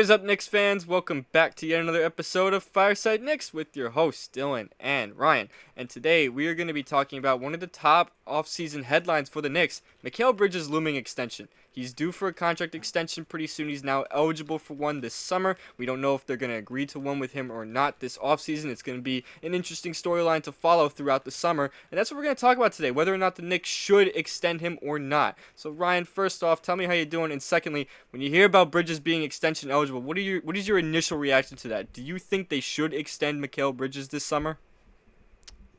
What is up, Knicks fans? Welcome back to yet another episode of Fireside Knicks with your hosts, Dylan and Ryan. And today we are going to be talking about one of the top offseason headlines for the Knicks, Mikal Bridges' looming extension. He's due for a contract extension pretty soon. He's now eligible for one this summer. We don't know if they're going to agree to one with him or not this offseason. It's going to be an interesting storyline to follow throughout the summer. And that's what we're going to talk about today, whether or not the Knicks should extend him or not. So Ryan, first off, tell me how you're doing. And secondly, when you hear about Bridges being extension eligible, what is your initial reaction to that? Do you think they should extend Mikal Bridges this summer?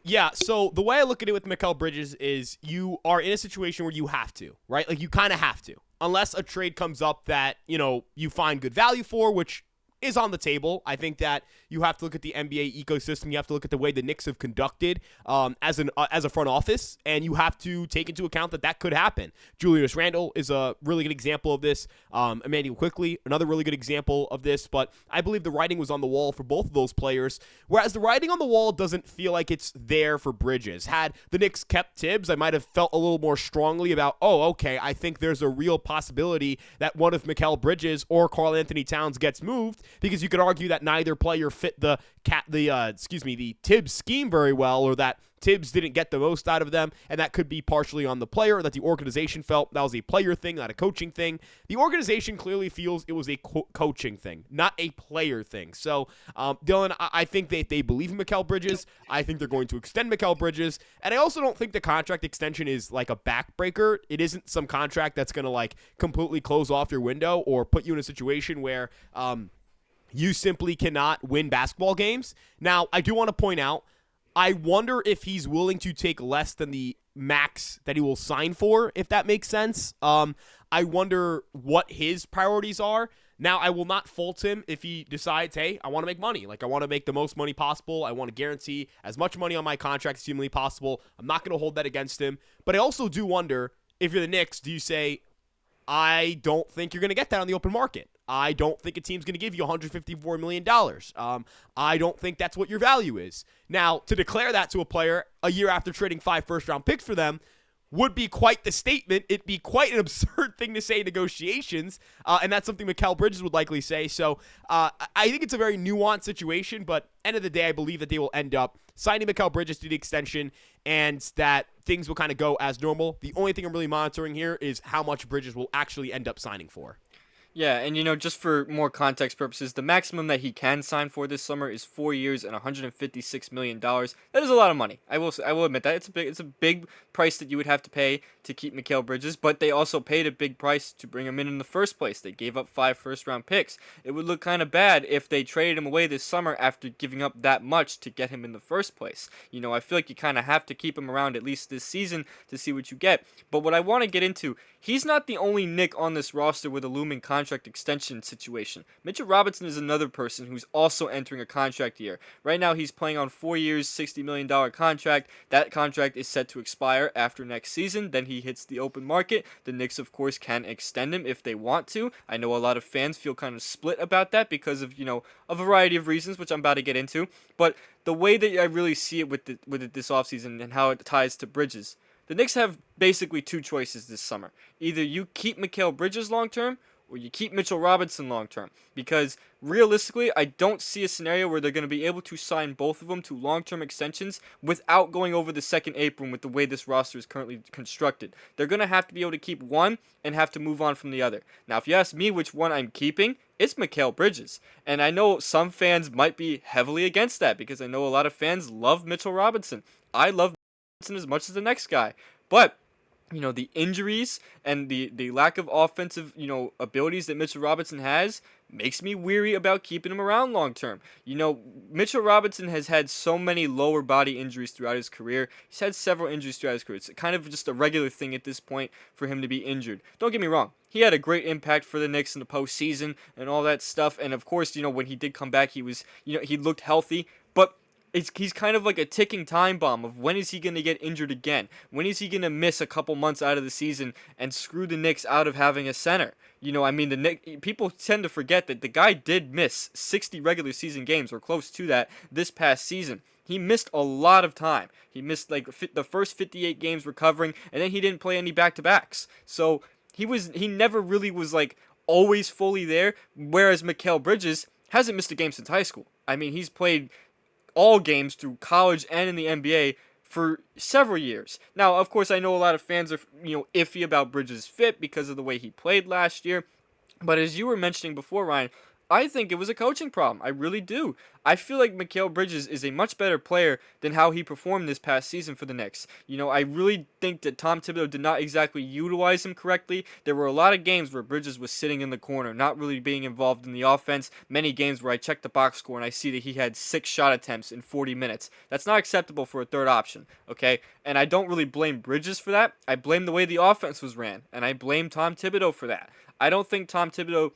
Yeah, so the way I look at it with Mikal Bridges is you are in a situation where you have to, right? Like, you kind of have to. Unless a trade comes up that, you find good value for, which is on the table. I think that you have to look at the NBA ecosystem. You have to look at the way the Knicks have conducted as a front office, and you have to take into account that could happen. Julius Randle is a really good example of this. Emmanuel Quickley, another really good example of this. But I believe the writing was on the wall for both of those players, whereas the writing on the wall doesn't feel like it's there for Bridges. Had the Knicks kept Tibbs, I might have felt a little more strongly about, I think there's a real possibility that one of Mikal Bridges or Karl Anthony Towns gets moved, because you could argue that neither player fit the Tibbs scheme very well, or that Tibbs didn't get the most out of them, and that could be partially on the player, or that the organization felt that was a player thing, not a coaching thing. The organization clearly feels it was a coaching thing, not a player thing. So, Dylan, I think that they believe in Mikal Bridges. I think they're going to extend Mikal Bridges, and I also don't think the contract extension is like a backbreaker. It isn't some contract that's going to completely close off your window or put you in a situation where you simply cannot win basketball games. Now, I do want to point out, I wonder if he's willing to take less than the max that he will sign for, if that makes sense. I wonder what his priorities are. Now, I will not fault him if he decides, hey, I want to make money. I want to make the most money possible. I want to guarantee as much money on my contract as humanly possible. I'm not going to hold that against him. But I also do wonder, if you're the Knicks, do you say, I don't think you're going to get that on the open market. I don't think a team's going to give you $154 million. I don't think that's what your value is. Now, to declare that to a player a year after trading 5 first-round picks for them would be quite the statement. It'd be quite an absurd thing to say in negotiations, and that's something Mikal Bridges would likely say. So I think it's a very nuanced situation, but end of the day, I believe that they will end up signing Mikal Bridges to the extension, and that things will kind of go as normal. The only thing I'm really monitoring here is how much Bridges will actually end up signing for. Yeah, and just for more context purposes, the maximum that he can sign for this summer is 4 years and $156 million. That is a lot of money. I will admit that it's a big price that you would have to pay to keep Mikal Bridges, but they also paid a big price to bring him in the first place. They gave up 5 first-round picks. It would look kind of bad if they traded him away this summer after giving up that much to get him in the first place. I feel like you kind of have to keep him around at least this season to see what you get. But what I want to get into, he's not the only Knick on this roster with a looming contract extension situation. Mitchell Robinson is another person who's also entering a contract year. Right now, he's playing on 4 years, $60 million contract. That contract is set to expire after next season. Then he hits the open market. The Knicks, of course, can extend him if they want to. I know a lot of fans feel kind of split about that because of, a variety of reasons, which I'm about to get into. But the way that I really see it with it this offseason and how it ties to Bridges, the Knicks have basically 2 choices this summer. Either you keep Mikal Bridges long-term, or you keep Mitchell Robinson long-term. Because realistically, I don't see a scenario where they're going to be able to sign both of them to long-term extensions without going over the second apron with the way this roster is currently constructed. They're going to have to be able to keep one and have to move on from the other. Now, if you ask me which one I'm keeping, it's Mikal Bridges. And I know some fans might be heavily against that because I know a lot of fans love Mitchell Robinson. I love as much as the next guy, but the injuries and the lack of offensive abilities that Mitchell Robinson has makes me weary about keeping him around long term. Mitchell Robinson has had so many lower body injuries throughout his career. He's had several injuries throughout his career. It's kind of just a regular thing at this point for him to be injured. Don't get me wrong, he had a great impact for the Knicks in the postseason and all that stuff, and of course when he did come back, he was he looked healthy, but he's kind of like a ticking time bomb of when is he going to get injured again? When is he going to miss a couple months out of the season and screw the Knicks out of having a center? People tend to forget that the guy did miss 60 regular season games or close to that this past season. He missed a lot of time. He missed the first 58 games recovering, and then he didn't play any back-to-backs. So he never really was always fully there, whereas Mikal Bridges hasn't missed a game since high school. I mean, he's played all games through college and in the NBA for several years. Now, of course, I know a lot of fans are, iffy about Bridges' fit because of the way he played last year. But as you were mentioning before, Ryan, I think it was a coaching problem. I really do. I feel like Mikal Bridges is a much better player than how he performed this past season for the Knicks. I really think that Tom Thibodeau did not exactly utilize him correctly. There were a lot of games where Bridges was sitting in the corner, not really being involved in the offense. Many games where I check the box score and I see that he had 6 shot attempts in 40 minutes. That's not acceptable for a third option, okay? And I don't really blame Bridges for that. I blame the way the offense was ran, and I blame Tom Thibodeau for that. I don't think Tom Thibodeau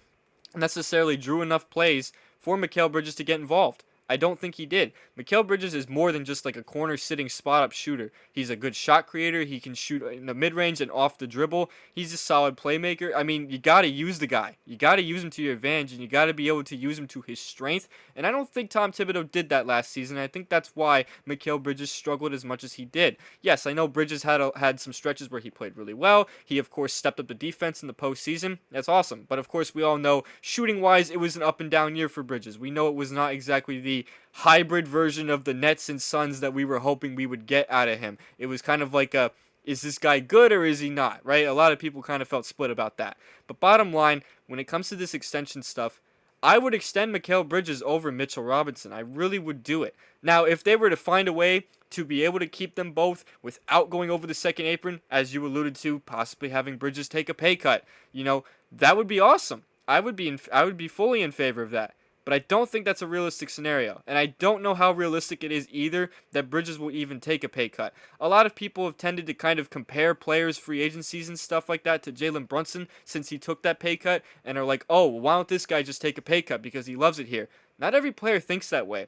necessarily drew enough plays for Mikal Bridges to get involved. I don't think he did. Mikal Bridges is more than just like a corner sitting spot up shooter. He's a good shot creator. He can shoot in the mid range and off the dribble. He's a solid playmaker. I mean, you got to use the guy. You got to use him to your advantage, and you got to be able to use him to his strength. And I don't think Tom Thibodeau did that last season. I think that's why Mikal Bridges struggled as much as he did. Yes, I know Bridges had some stretches where he played really well. He, of course, stepped up the defense in the postseason. That's awesome. But, of course, we all know shooting-wise, it was an up-and-down year for Bridges. We know it was not exactly the hybrid version of the Nets and Suns that we were hoping we would get out of him. It was kind of like is this guy good or is he not, right? A lot of people kind of felt split about that. But bottom line, when it comes to this extension stuff, I would extend Mikal Bridges over Mitchell Robinson. I really would do it. Now, if they were to find a way to be able to keep them both without going over the second apron, as you alluded to, possibly having Bridges take a pay cut, that would be awesome. I would be fully in favor of that. But I don't think that's a realistic scenario. And I don't know how realistic it is either that Bridges will even take a pay cut. A lot of people have tended to kind of compare players' free agencies and stuff like that to Jalen Brunson since he took that pay cut and are like, oh, why don't this guy just take a pay cut because he loves it here? Not every player thinks that way.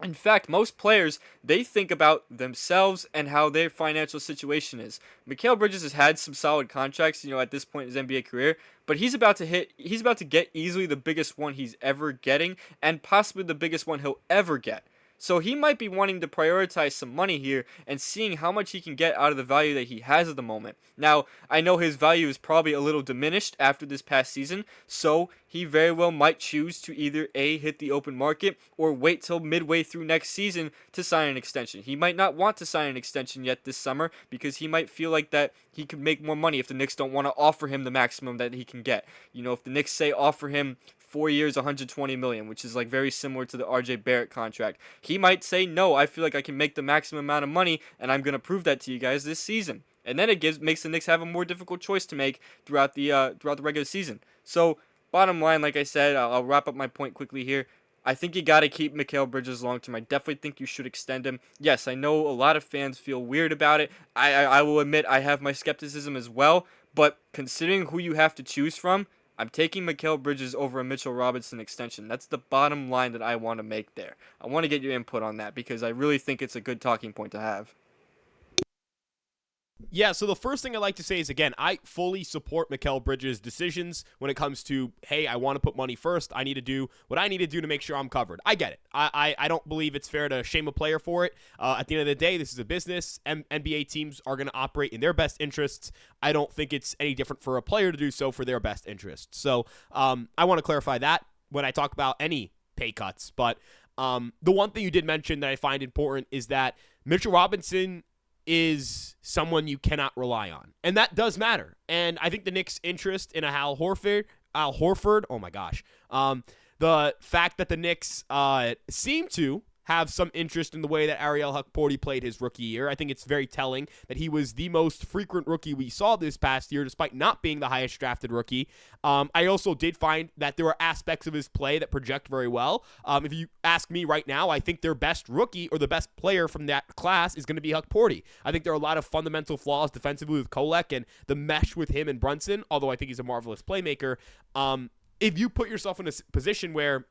In fact, most players, they think about themselves and how their financial situation is. Mikal Bridges has had some solid contracts, at this point in his NBA career, but he's about to get easily the biggest one he's ever getting and possibly the biggest one he'll ever get. So he might be wanting to prioritize some money here and seeing how much he can get out of the value that he has at the moment. Now, I know his value is probably a little diminished after this past season, so he very well might choose to either A, hit the open market or wait till midway through next season to sign an extension. He might not want to sign an extension yet this summer because he might feel like that he could make more money if the Knicks don't want to offer him the maximum that he can get. If the Knicks say offer him 4 years, $120 million, which is like very similar to the RJ Barrett contract. He might say, no, I feel like I can make the maximum amount of money, and I'm going to prove that to you guys this season. And then it makes the Knicks have a more difficult choice to make throughout the regular season. So, bottom line, like I said, I'll wrap up my point quickly here. I think you got to keep Mikal Bridges long term. I definitely think you should extend him. Yes, I know a lot of fans feel weird about it. I will admit I have my skepticism as well. But considering who you have to choose from, I'm taking Mikal Bridges over a Mitchell Robinson extension. That's the bottom line that I want to make there. I want to get your input on that because I really think it's a good talking point to have. Yeah, so the first thing I'd like to say is, again, I fully support Mikal Bridges' decisions when it comes to, hey, I want to put money first. I need to do what I need to do to make sure I'm covered. I get it. I don't believe it's fair to shame a player for it. At the end of the day, this is a business. NBA teams are going to operate in their best interests. I don't think it's any different for a player to do so for their best interests. So I want to clarify that when I talk about any pay cuts. But the one thing you did mention that I find important is that Mitchell Robinson is someone you cannot rely on. And that does matter. And I think the Knicks' interest in Al Horford, oh my gosh, the fact that the Knicks seem to have some interest in the way that Ariel Hukporti played his rookie year. I think it's very telling that he was the most frequent rookie we saw this past year, despite not being the highest drafted rookie. I also did find that there were aspects of his play that project very well. If you ask me right now, I think their best rookie or the best player from that class is going to be Hukporti. I think there are a lot of fundamental flaws defensively with Kolek and the mesh with him and Brunson, although I think he's a marvelous playmaker. If you put yourself in a position where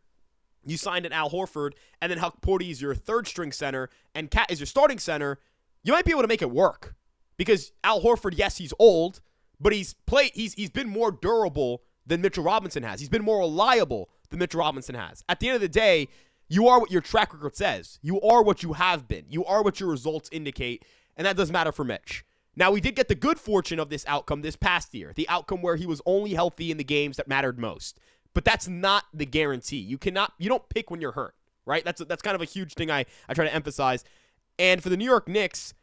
you signed an Al Horford, and then Hukporti is your third-string center, and Cat is your starting center, you might be able to make it work. Because Al Horford, yes, he's old, but he's been more durable than Mitchell Robinson has. He's been more reliable than Mitchell Robinson has. At the end of the day, you are what your track record says. You are what you have been. You are what your results indicate, and that does matter for Mitch. Now, we did get the good fortune of this outcome this past year, the outcome where he was only healthy in the games that mattered most. But that's not the guarantee. You don't pick when you're hurt, right? That's kind of a huge thing I try to emphasize. And for the New York Knicks,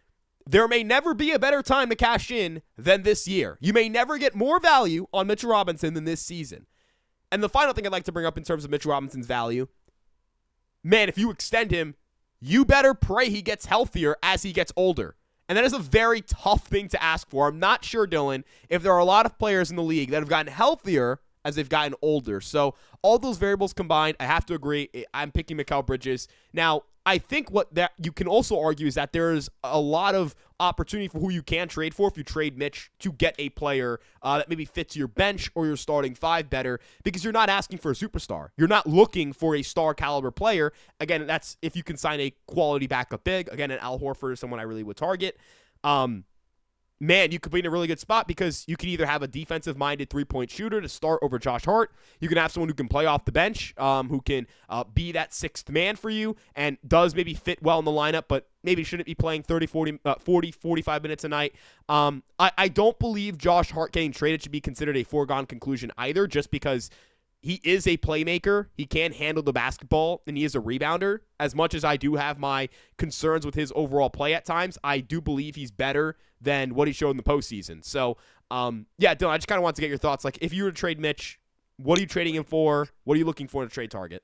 there may never be a better time to cash in than this year. You may never get more value on Mitchell Robinson than this season. And the final thing I'd like to bring up in terms of Mitchell Robinson's value, man, if you extend him, you better pray he gets healthier as he gets older. And that is a very tough thing to ask for. I'm not sure, Dylan, if there are a lot of players in the league that have gotten healthier as they've gotten older. So all those variables combined, I have to agree, I'm picking Mikal Bridges. Now, I think what that you can also argue is that there is a lot of opportunity for who you can trade for if you trade Mitch to get a player that maybe fits your bench or your starting five better, because you're not asking for a superstar. You're not looking for a star caliber player. Again, that's if you can sign a quality backup big. Again, an Al Horford is someone I really would target. Man, you could be in a really good spot because you can either have a defensive-minded three-point shooter to start over Josh Hart. You can have someone who can play off the bench, who can be that sixth man for you and does maybe fit well in the lineup, but maybe shouldn't be playing 40, 45 minutes a night. I don't believe Josh Hart getting traded should be considered a foregone conclusion either, just because he is a playmaker. He can handle the basketball, and he is a rebounder. As much as I do have my concerns with his overall play at times, I do believe he's better than what he showed in the postseason. So, yeah, Dylan, I just kind of want to get your thoughts. Like, if you were to trade Mitch, what are you trading him for? What are you looking for in a trade target?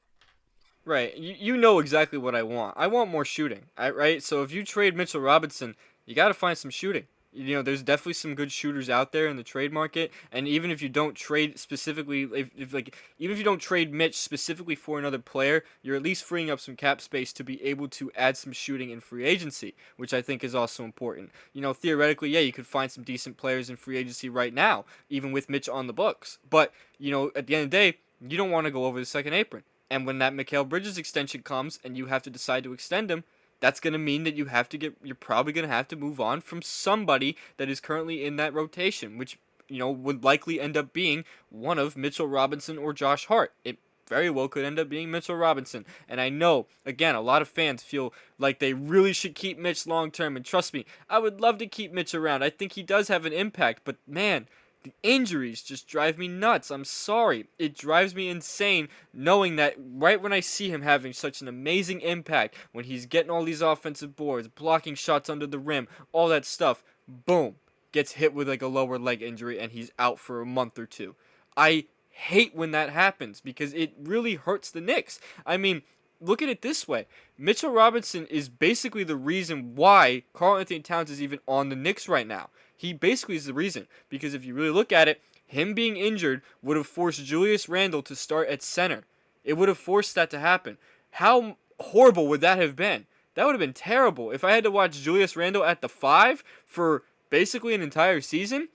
Right. You know exactly what I want. I want more shooting, right? So if you trade Mitchell Robinson, you got to find some shooting. You know, there's definitely some good shooters out there in the trade market, and even if you don't trade specifically, even if you don't trade Mitch specifically for another player, you're at least freeing up some cap space to be able to add some shooting in free agency, which I think is also important. You know, theoretically, yeah, you could find some decent players in free agency right now, even with Mitch on the books. But, you know, at the end of the day, you don't want to go over the second apron. And when that Mikal Bridges extension comes and you have to decide to extend him, that's going to mean that you're probably going to have to move on from somebody that is currently in that rotation, which, you know, would likely end up being one of Mitchell Robinson or Josh Hart. It very well could end up being Mitchell Robinson. And I know, again, a lot of fans feel like they really should keep Mitch long term. And trust me, I would love to keep Mitch around. I think he does have an impact, but man, the injuries just drive me nuts. I'm sorry. It drives me insane knowing that right when I see him having such an amazing impact, when he's getting all these offensive boards, blocking shots under the rim, all that stuff, boom, gets hit with like a lower leg injury and he's out for a month or two. I hate when that happens because it really hurts the Knicks. I mean, look at it this way. Mitchell Robinson is basically the reason why Karl-Anthony Towns is even on the Knicks right now. He basically is the reason, because if you really look at it, him being injured would have forced Julius Randle to start at center. It would have forced that to happen. How horrible would that have been? That would have been terrible. If I had to watch Julius Randle at the 5 for basically an entire season,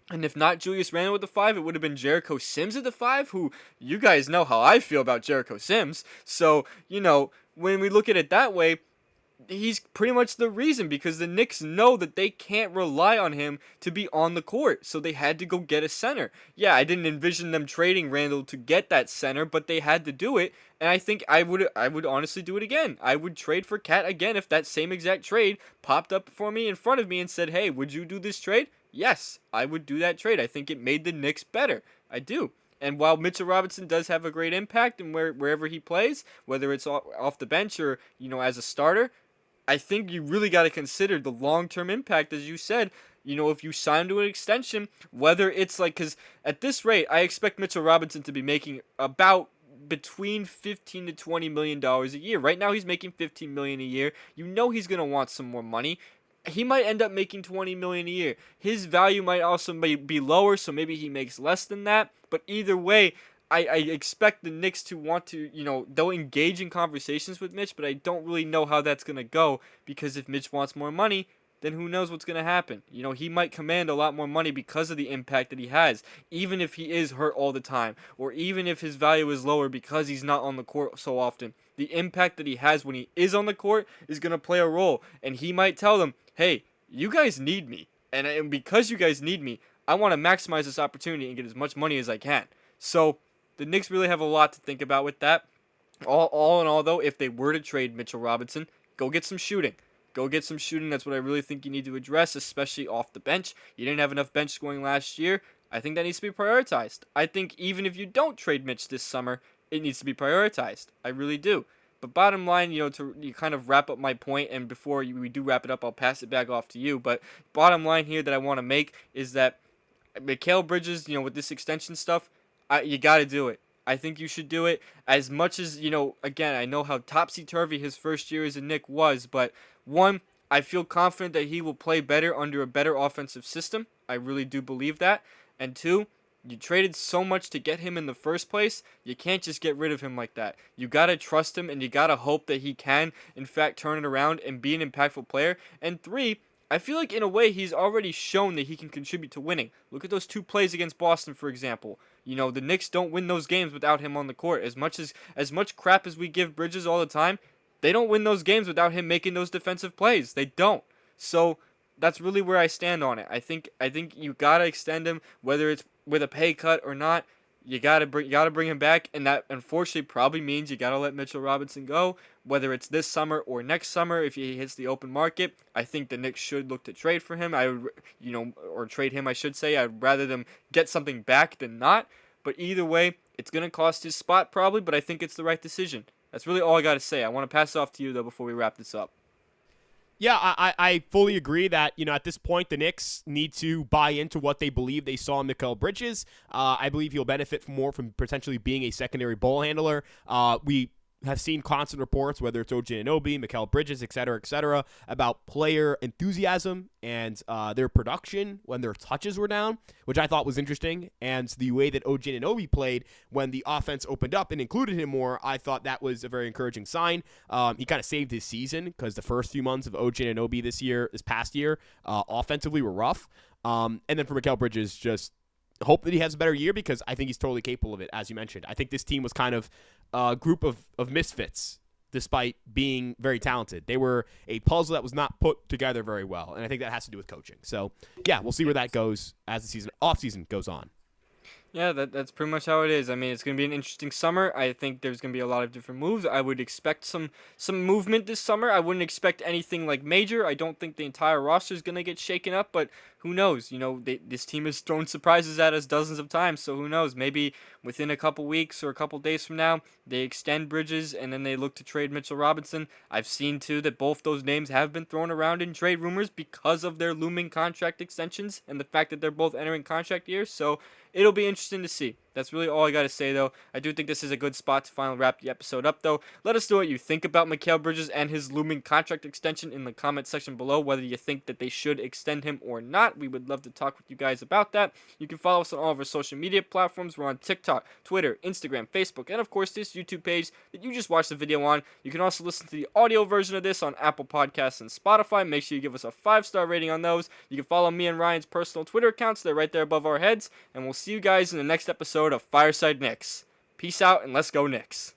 and if not Julius Randle at the 5, it would have been Jericho Sims at the 5, who you guys know how I feel about Jericho Sims. So, you know, when we look at it that way, he's pretty much the reason, because the Knicks know that they can't rely on him to be on the court, so they had to go get a center. Yeah, I didn't envision them trading Randall to get that center, but they had to do it, and I think I would honestly do it again. I would trade for Cat again if that same exact trade popped up for me in front of me and said, hey, would you do this trade? Yes, I would do that trade. I think it made the Knicks better. I do. And while Mitchell Robinson does have a great impact in wherever he plays, whether it's off the bench or, you know, as a starter, I think you really got to consider the long-term impact, as you said. You know, if you sign to an extension, whether it's like, because at this rate, I expect Mitchell Robinson to be making about between $15 to $20 million a year. Right now, he's making $15 million a year. You know he's going to want some more money. He might end up making $20 million a year. His value might also be lower, so maybe he makes less than that. But either way, I expect the Knicks to want to, you know, they'll engage in conversations with Mitch, but I don't really know how that's going to go, because if Mitch wants more money, then who knows what's going to happen. You know, he might command a lot more money because of the impact that he has, even if he is hurt all the time, or even if his value is lower because he's not on the court so often. The impact that he has when he is on the court is going to play a role, and he might tell them, hey, you guys need me, and because you guys need me, I want to maximize this opportunity and get as much money as I can. So the Knicks really have a lot to think about with that. All in all, though, if they were to trade Mitchell Robinson, go get some shooting. Go get some shooting. That's what I really think you need to address, especially off the bench. You didn't have enough bench scoring last year. I think that needs to be prioritized. I think even if you don't trade Mitch this summer, it needs to be prioritized. I really do. But bottom line, to you kind of wrap up my point, and before we do wrap it up, I'll pass it back off to you. But bottom line here that I want to make is that Mikal Bridges, with this extension stuff, you got to do it. I think you should do it as much as, again, I know how topsy-turvy his first year as a Knick was, but one, I feel confident that he will play better under a better offensive system. I really do believe that. And two, you traded so much to get him in the first place, you can't just get rid of him like that. You got to trust him, and you got to hope that he can, in fact, turn it around and be an impactful player. And three, I feel like in a way he's already shown that he can contribute to winning. Look at those 2 plays against Boston, for example. The Knicks don't win those games without him on the court. As much crap as we give Bridges all the time, they don't win those games without him making those defensive plays. They don't. So that's really where I stand on it. I think you gotta extend him, whether it's with a pay cut or not. You gotta bring him back, and that unfortunately probably means you gotta let Mitchell Robinson go, whether it's this summer or next summer if he hits the open market. I think the Knicks should look to trade for him. Or trade him, I should say. I'd rather them get something back than not. But either way, it's gonna cost his spot probably, but I think it's the right decision. That's really all I gotta say. I want to pass it off to you though before we wrap this up. Yeah, I fully agree that, at this point, the Knicks need to buy into what they believe they saw in Mikal Bridges. I believe he'll benefit more from potentially being a secondary ball handler. We have seen constant reports, whether it's OG Anunoby, Mikal Bridges, et cetera, about player enthusiasm and their production when their touches were down, which I thought was interesting. And the way that OG Anunoby played when the offense opened up and included him more, I thought that was a very encouraging sign. He kind of saved his season because the first few months of OG Anunoby this past year, offensively were rough. And then for Mikal Bridges, just hope that he has a better year because I think he's totally capable of it, as you mentioned. I think this team was kind of a group of misfits despite being very talented. They were a puzzle that was not put together very well, and I think that has to do with coaching. So, yeah, we'll see where that goes as the off-season goes on. Yeah, that's pretty much how it is. I mean, it's going to be an interesting summer. I think there's going to be a lot of different moves. I would expect some movement this summer. I wouldn't expect anything like major. I don't think the entire roster is going to get shaken up, but who knows? This team has thrown surprises at us dozens of times, so who knows? Maybe within a couple weeks or a couple days from now, they extend Bridges and then they look to trade Mitchell Robinson. I've seen, too, that both those names have been thrown around in trade rumors because of their looming contract extensions and the fact that they're both entering contract years, so it'll be interesting to see. That's really all I got to say, though. I do think this is a good spot to finally wrap the episode up, though. Let us know what you think about Mikal Bridges and his looming contract extension in the comment section below, whether you think that they should extend him or not. We would love to talk with you guys about that. You can follow us on all of our social media platforms. We're on TikTok, Twitter, Instagram, Facebook, and, of course, this YouTube page that you just watched the video on. You can also listen to the audio version of this on Apple Podcasts and Spotify. Make sure you give us a 5-star rating on those. You can follow me and Ryan's personal Twitter accounts. They're right there above our heads. And we'll see you guys in the next episode of Fireside Knicks. Peace out, and let's go Knicks.